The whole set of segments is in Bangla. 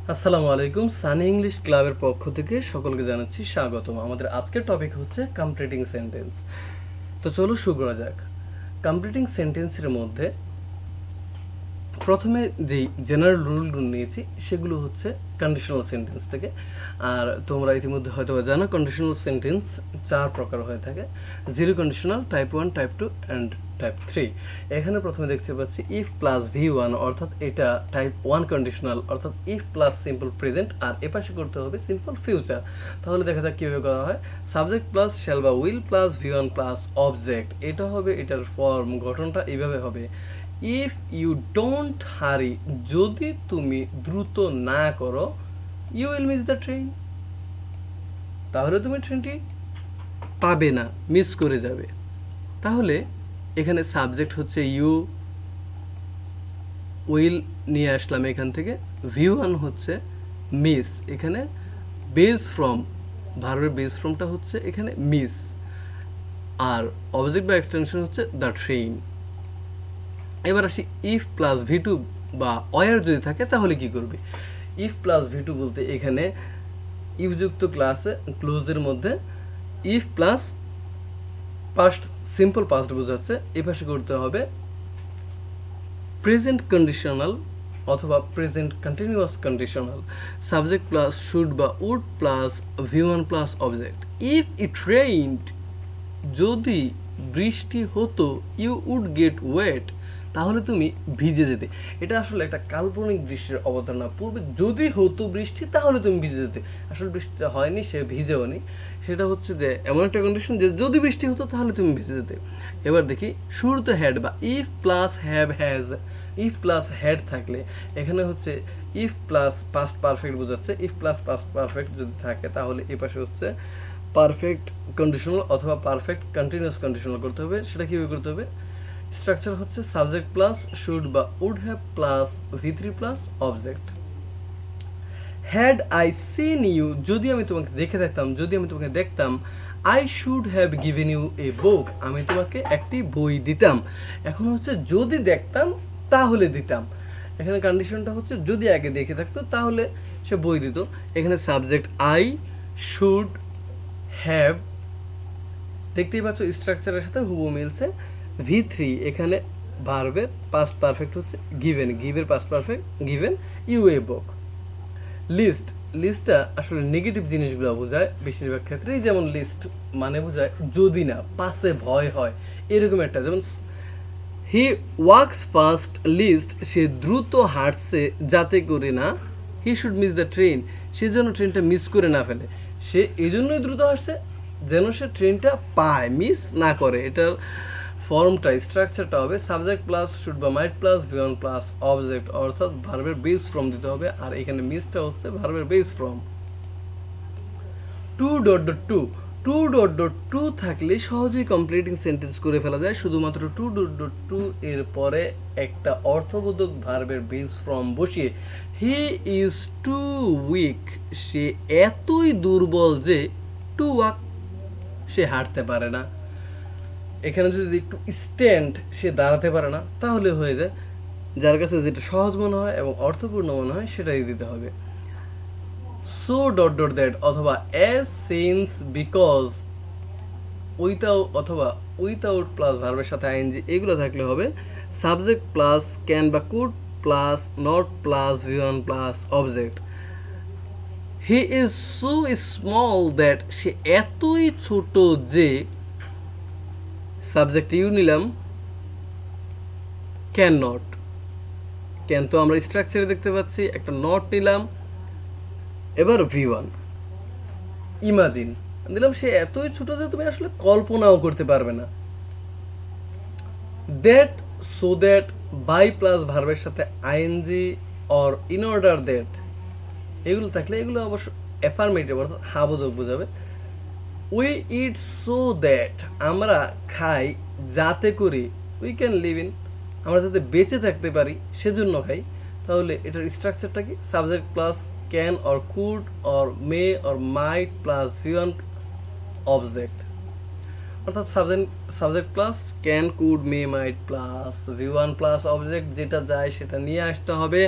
আসসালামু আলাইকুম। সানি ইংলিশ ক্লাবের পক্ষ থেকে সকলকে জানাচ্ছি স্বাগতম। আমাদের আজকের টপিক হচ্ছে কমপ্লিটিং সেন্টেন্স। তো চলো শুরু করা যাক। কমপ্লিটিং সেন্টেন্সের মধ্যে প্রথমে যেই জেনারেল রুলগুলো নিয়েছি সেগুলো হচ্ছে কন্ডিশনাল সেন্টেন্স থেকে। আর তোমরা ইতিমধ্যে হয়তো জানো কন্ডিশনাল সেন্টেন্স 4 প্রকার হয়ে থাকে: zero conditional, type 1, type 2 and type 3। এখানে প্রথমে দেখতে পাচ্ছি ইফ প্লাস V1, অর্থাৎ এটা টাইপ 1 কন্ডিশনাল, অর্থাৎ ইফ প্লাস সিম্পল প্রেজেন্ট, আর এপাশে করতে হবে সিম্পল ফিউচার। তাহলে দেখা যাক কীভাবে করা হয়। সাবজেক্ট প্লাস শ্যাল বা will plus V1 plus object, এটা হবে, এটার ফর্ম গঠনটা এইভাবে হবে: ইফ ইউ ডোন্ট হারি, যদি তুমি দ্রুত না করো, you will miss the train, তাহলে তুমি ট্রেনটি পাবে না, মিস করে যাবে। তাহলে এখানে সাবজেক্ট হচ্ছে ইউ, উইল নিয়ে আসলাম এখান থেকে, V1 হচ্ছে মিস, এখানে বেস ফ্রম, ভার্বের বেস ফ্রমটা হচ্ছে এখানে মিস, আর অবজেক্ট বা এক্সটেনশন হচ্ছে দ্য ট্রেন। এবার আসি ইফ প্লাস V2 বা অয়ার যদি থাকে তাহলে কি করবে। ইফ প্লাস V2 বলতে এখানে ইফযুক্ত ক্লোজের মধ্যে if plus past, simple past বোঝাচ্ছে, এই পাশে করতে হবে প্রেজেন্ট কন্ডিশনাল অথবা present continuous conditional. Subject plus should বা would plus V1 plus object. If it rained, যদি বৃষ্টি হতো, ইউ উড গেট ওয়েট, তাহলে তুমি ভিজে যেতে। এটা আসলে একটা কাল্পনিক দৃশ্যের অবতারণা। পূর্বে যদি হতো বৃষ্টি তাহলে তুমি ভিজে যেতে, আসলে বৃষ্টিটা হয়নি, সে ভিজেও নি। সেটা হচ্ছে যে এমন একটা কন্ডিশন যে যদি বৃষ্টি হতো তাহলে তুমি ভিজে যেতে। এবার দেখি শুরুতে হ্যাড বা if plus have has, if plus had থাকলে এখানে হচ্ছে ইফ প্লাস পাস্ট পারফেক্ট বোঝাচ্ছে। ইফ প্লাস পাস্ট পারফেক্ট যদি থাকে তাহলে এ পাশে হচ্ছে পারফেক্ট কন্ডিশনাল অথবা পারফেক্ট কন্টিনিউয়াস কন্ডিশনাল করতে হবে। সেটা কীভাবে করতে হবে? স্ট্রাকচার হচ্ছে সাবজেক্ট প্লাস শুড বা would have plus V3 plus object. Had I seen you, যদি আমি তোমাকে দেখে থাকতাম, যদি আমি তোমাকে দেখতাম, I should have given you a বুক, আমি তোমাকে একটি বই দিতাম। এখন হচ্ছে যদি দেখতাম তাহলে দিতাম, এখানে কন্ডিশনটা হচ্ছে যদি আগে দেখে থাকতো তাহলে সে বই দিত। এখানে সাবজেক্ট আই, শুড, হ্যাভ, দেখতেই পাচ্ছ স্ট্রাকচারের সাথে হুবহু মিলছে। V3 এখানে ভার্বের পাস্ট পারফেক্ট হচ্ছে গিভেন, গিভের past perfect given you a book. Lest, লিস্টটা আসলে নেগেটিভ জিনিসগুলো বোঝায় বেশিরভাগ ক্ষেত্রেই, যেমন লিস্ট মানে বোঝায় যদি না, পাশে ভয় হয়, এরকম একটা। যেমন হি ওয়ার্কস ফাস্ট, লিস্ট সে দ্রুত হাঁটছে যাতে করে না, he should miss the train সে যেন ট্রেনটা মিস করে না ফেলে, সে এই জন্যই দ্রুত হাঁটছে যেন সে ট্রেনটা পায়, মিস না করে। এটার ফর্মটা, স্ট্রাকচারটা হবে সাবজেক্ট প্লাস শুড বা মাইট প্লাস V1 প্লাস অবজেক্ট, অর্থাৎ ভার্বের বেস ফর্ম দিতে হবে, আর এখানে মিসটা হচ্ছে ভার্বের base form. Two dot dot two, two dot dot two থাকলে সহজেই কমপ্লিটিং সেন্টেন্স করে ফেলা যায়, শুধুমাত্র টু ডট ডট টু এর পরে একটা অর্থবোধক ভার্বের বেস ফর্ম বসিয়ে। হি ইজ টু উইক, সে এতই দুর্বল যে টু ওয়াক, সে হাঁটতে পারে না। এখানে যদি একটু স্ট্যান্ড, সে দাঁড়াতে পারে না, তাহলে হয়ে যায়। যার কাছে যেটা সহজ মনে হয় এবং অর্থপূর্ণ মনে হয় সেটাই দিতে হবে। সো ডট ডট দ্যাট অথবা অ্যাজ সিন্স বিকজ, উইথাউট অথবা উইথাউট প্লাস ভার্বের সাথে আইএনজি এগুলো থাকলে হবে সাবজেক্ট প্লাস ক্যান বা could plus not plus V1 plus object. He is so small that, সে এতই ছোট যে, সাবজেক্ট ইউ নিলাম, ক্যান নট, ক্যান তো আমরা স্ট্রাকচারে দেখতে পাচ্ছি, একটা নট নিলাম। এবার V1 ইমাজিন দিলাম, সে এতই ছোট যে তুমি আসলে কল্পনাও করতে পারবে না। That, so that, by plus ভার্বের সাথে ING or in order that এগুলো থাকলে এগুলো অবশ্য অ্যাফার্মেটিভ অর্থাৎ হাবোধক বোঝাবে। উই ইট সো দ্যাট, আমরা খাই যাতে করে, উই ক্যান লিভ ইন, আমরা যাতে বেঁচে থাকতে পারি সেজন্য খাই। তাহলে এটার স্ট্রাকচারটা কি? Subject plus can or could or may or might plus V1 plus object, অর্থাৎ subject plus can, could, may, might plus V1 plus object, যেটা যায় সেটা নিয়ে আসতে হবে।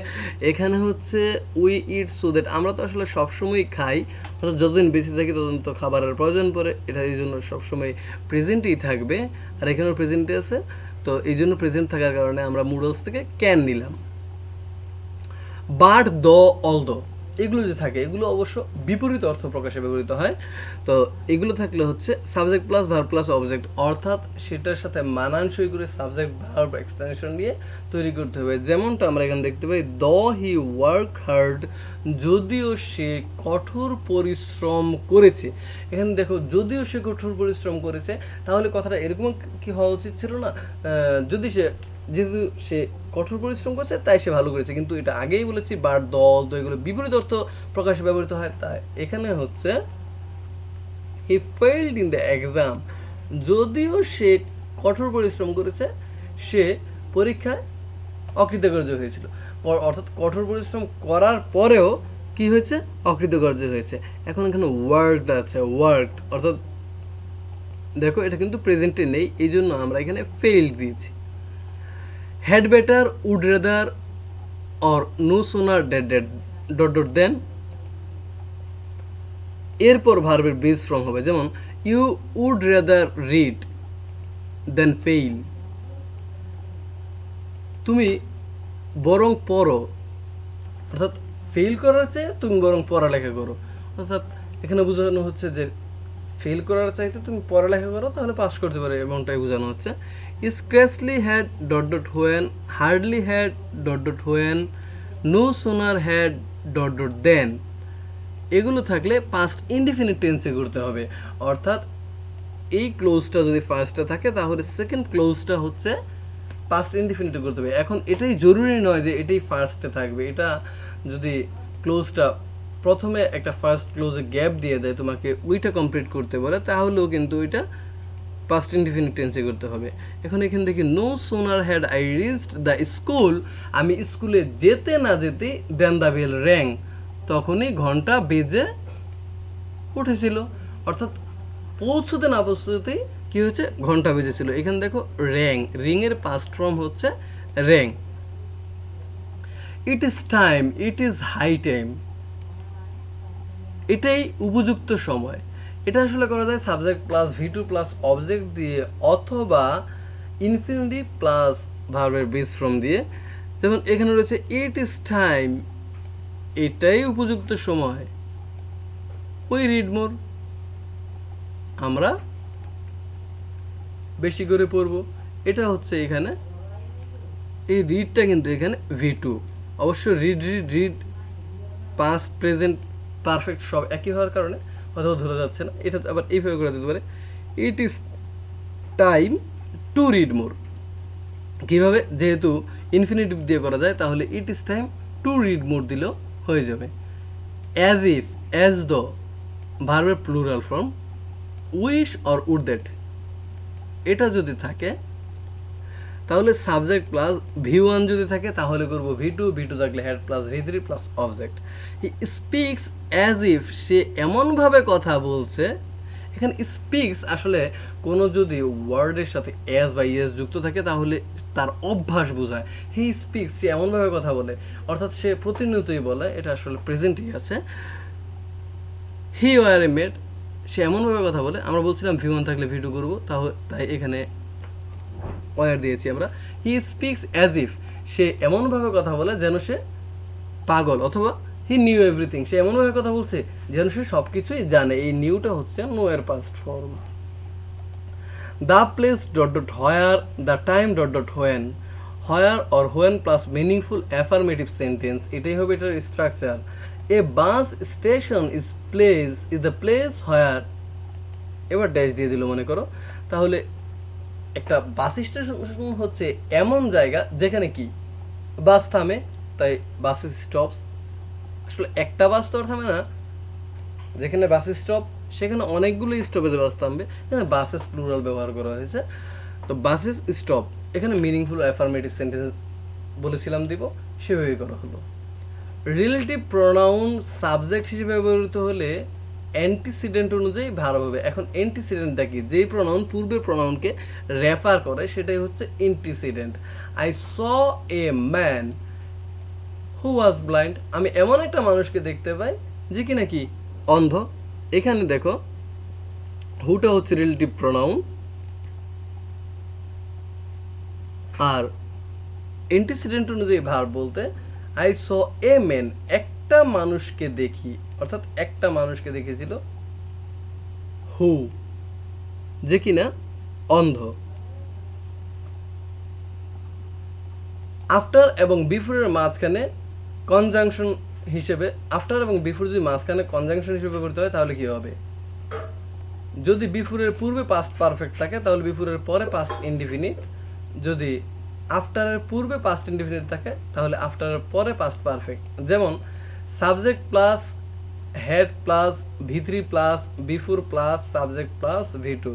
এখানে হচ্ছে উই ইট সো দ্যাট, আমরা তো আসলে সবসময় খাই, অর্থাৎ যতদিন বেঁচে থাকি ততদিন তো খাবারের প্রয়োজন পড়ে, এটা এই জন্য সবসময় প্রেজেন্টই থাকবে। আর এখানেও প্রেজেন্টে আছে, তো এই জন্য প্রেজেন্ট থাকার কারণে আমরা মুডলস থেকে ক্যান নিলাম। বাট, দ, অল দ, এগুলো যে থাকে এগুলো অবশ্য বিপরীত অর্থ প্রকাশে ব্যবহৃত হয়। তো এগুলো থাকলে হচ্ছে subject plus verb plus object, অর্থাৎ সেটার সাথে মানানসই করে সাবজেক্ট ভার্ব এক্সটেনশন দিয়ে তৈরি করতে হবে। যেমনটা আমরা এখানে দেখতে পাই, দ হি ওয়ার্ক হার্ড, যদিও সে কঠোর পরিশ্রম করেছে। এখানে দেখো, যদিও সে কঠোর পরিশ্রম করেছে, তাহলে কথাটা এরকম কি হওয়া উচিত ছিল না, যদি সে, যেহেতু সে কঠোর পরিশ্রম করছে তাই সে ভালো করেছে, কিন্তু এটা আগেই বলেছি বার, দল, তো এগুলো বিপরীত অর্থ প্রকাশে ব্যবহৃত হয়। তাই এখানে হচ্ছে হি ফেইলড ইন দ্য এক্সাম, যদিও সে কঠোর পরিশ্রম করেছে সে পরীক্ষায় অকৃতকার্য হয়েছিল, অর্থাৎ কঠোর পরিশ্রম করার পরেও কি হয়েছে, অকৃতকার্য হয়েছে। এখন এখানে ওয়ার্কড আছে, ওয়ার্কড, অর্থাৎ দেখো এটা কিন্তু প্রেজেন্টে নেই, এই জন্য আমরা এখানে ফেইলড দিয়েছি। had better, would rather or no sooner dead dot dot then, এরপর ভার্বের বেস ফর্ম হবে, যেমন you would rather read than fail, তুমি বরং পড়ো, অর্থাৎ ফেল করার চেয়ে তুমি বরং পড়ালেখা করো, অর্থাৎ এখানে বোঝানো হচ্ছে যে ফেল করার চাইতে তুমি পড়ালেখা করো তাহলে পাস করতে পারো, এমনটাই বোঝানো হচ্ছে। Scarcely had dot dot when, hardly had dot dot when, no sooner had dot dot then, এগুলো থাকলে পাস্ট ইনডিফিনিট টেন্সে করতে হবে, অর্থাৎ এই ক্লোজটা যদি ফার্স্টে থাকে তাহলে সেকেন্ড ক্লোজটা হচ্ছে পাস্ট ইনডিফিনিটে করতে হবে। এখন এটাই জরুরি নয় যে এটাই ফার্স্টে থাকবে, এটা যদি ক্লোজটা প্রথমে একটা ফার্স্ট ক্লোজে গ্যাপ দিয়ে দেয়, তোমাকে ওইটা কমপ্লিট করতে বলে, তাহলেও কিন্তু ওইটা পাস্ট ইনডিফিনিট টেন্সে করতে হবে। এখন এখানে দেখি, no sooner had I reached the school, আমি স্কুলে যেতে না যেতেই দেন দ্য বেল র্যাং, তখনই ঘন্টা বেজে উঠেছিল, অর্থাৎ পৌঁছতে না পৌঁছতেই কি হচ্ছে, ঘন্টা বেজেছিল। এখানে দেখো র্যাং, রিংয়ের পাস্ট ফর্ম হচ্ছে rang. It is time, it is high time, এটাই উপযুক্ত সময়। এটা আসলে করা যায় subject plus V2 plus object দিয়ে, অথবা ইনফিনিটিভ প্লাস ভার্বের বেস ফর্ম দিয়ে। যেমন এখানে রয়েছে ইট ইজ টাইম, এটাই উপযুক্ত সময়, উই রিড মোর, আমরা বেশি করে পড়ব। এটা হচ্ছে এখানে এই রিডটা কিন্তু এখানে V2, অবশ্য read read read past present perfect সব একই হওয়ার কারণে কোথাও ধরা যাচ্ছে না। এটা আবার এইভাবে করা যেতে পারে, it is time to read more, কীভাবে, যেহেতু ইনফিনিটিভ দিয়ে করা যায় তাহলে it is time to read more দিলেও হয়ে যাবে। অ্যাজ ইফ, অ্যাজ দ ভার্বের plural form, wish or would that, এটা যদি থাকে তাহলে সাবজেক্ট প্লাস V1 যদি থাকে তাহলে করব V2, V2 থাকলে had plus V3 plus object. He speaks as if, সে এমনভাবে কথা বলছে। এখানে স্পিক্স আসলে কোনো যদি ওয়ার্ডের সাথে অ্যাজ বা ইয়েস যুক্ত থাকে তাহলে তার অভ্যাস বোঝায়। হি স্পিক্স, সে এমনভাবে কথা বলে, অর্থাৎ সে প্রতিনিয়তই বলে, এটা আসলে প্রেজেন্টই আছে। হি ওয়ার এ মেড, সে এমনভাবে কথা বলে, আমরা বলছিলাম V1 থাকলে V2 করবো, তাই এখানে ওয়ার দিয়েছি আমরা। হি স্পিক্স অ্যাজ ইফ, সে এমনভাবে কথা বলে যেন সে পাগল, অথবা হি নিউ এভরিথিং, সে এমনভাবে কথা বলছে যেন সে সব কিছুই জানে, এই নিউটা হচ্ছে নো এর past form. The place dot dot where, the time dot dot when, where or when plus meaningful affirmative sentence, এটাই হবে এটার structure. A bus station is the place where, এবার ড্যাশ দিয়ে দিল মনে করো, তাহলে একটা বাস স্টেশন হচ্ছে এমন জায়গা যেখানে কি বাস থামে, তাই বাসেস স্টপস। আসলে একটা বাস তো আর থামে না, যেখানে বাস স্টপ সেখানে অনেকগুলো স্টপেজে বাস থামবে, এখানে বাসেস প্লুরাল ব্যবহার করা হয়েছে। তো বাসেস স্টপ, এখানে মিনিংফুল অ্যাফার্মেটিভ সেন্টেন্স বলেছিলাম দিব, সেভাবেই করা হলো। রিলেটিভ প্রোনাউন সাবজেক্ট হিসেবে ব্যবহৃত হলে অ্যান্টিসিডেন্ট অনুযায়ী ভার্ব হবে। এখন অ্যান্টিসিডেন্টটা কি? যেই প্রনাউন পূর্বের প্রনাউনকে রেফার করে সেটাই হচ্ছে antecedent. I saw a man who was blind, আমি এমন একটা মানুষকে দেখতে পাই যে কি নাকি অন্ধ। এখানে দেখো হুটা হচ্ছে রিলেটিভ প্রনাউন, আর অ্যান্টিসিডেন্ট অনুযায়ী ভার্ব বলতে আই স এ ম্যান, একটা মানুষকে দেখি, অর্থাৎ একটা মানুষকে দেখেছিল হু, যে কিনা অন্ধ। আফটার এবং বিফোরের মাঝখানে কনজাংশন হিসেবে, আফটার এবং বিফোর যদি মাঝখানে কনজাংশন হিসেবে করতে হয় তাহলে কি হবে? যদি বিফোরের পূর্বে পাস্ট পারফেক্ট থাকে তাহলে বিফোরের পরে পাস্ট ইনডিফিনিট, যদি আফটারের পূর্বে পাস্ট ইনডিফিনিট থাকে তাহলে আফটারের পরে পাস্ট পারফেক্ট। যেমন subject plus had plus V3 plus before plus subject plus V2,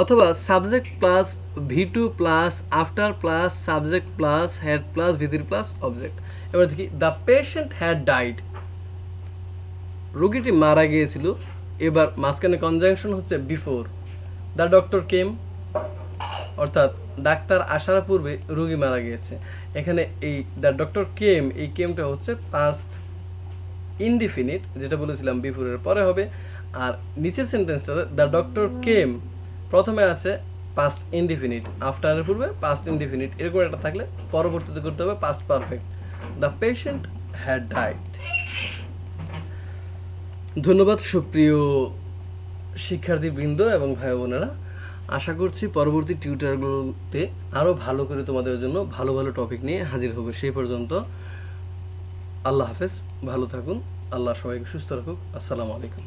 অথবা subject plus V2 plus after plus subject plus had plus V3 plus object. এবার দেখি দ্য পেশেন্ট হ্যাড ডাইড, রোগীটি মারা গিয়েছিল। এবার মাঝখানে কনজাংশন হচ্ছে বিফোর, দ্য ডক্টর কেম, অর্থাৎ ডাক্তার আসার পূর্বে রোগী মারা গিয়েছে। এখানে এই দ্য ডক্টর কেম, এই কেমটা হচ্ছে পাস্ট ইনডিফিনিট, যেটা বলেছিলাম বিফোরের পরে হবে। আর নিচের সেন্টেন্সটাতে দ্য ডক্টর কেম প্রথমে আছে পাস্ট ইনডিফিনিট, আফটারের পূর্বে পাস্ট ইনডিফিনিট, এরকম একটা থাকলে পরবর্তীতে করতে হবে past perfect. The patient had died. ধন্যবাদ সুপ্রিয় শিক্ষার্থীবৃন্দ এবং ভাই বোনেরা, আশা করছি পরবর্তী টিউটারগুলোতে আরও ভালো করে তোমাদের জন্য ভালো ভালো টপিক নিয়ে হাজির হবে। সেই পর্যন্ত আল্লাহ হাফেজ, ভালো থাকুন, আল্লাহ সবাইকে সুস্থ রাখুক। আসসালামু আলাইকুম।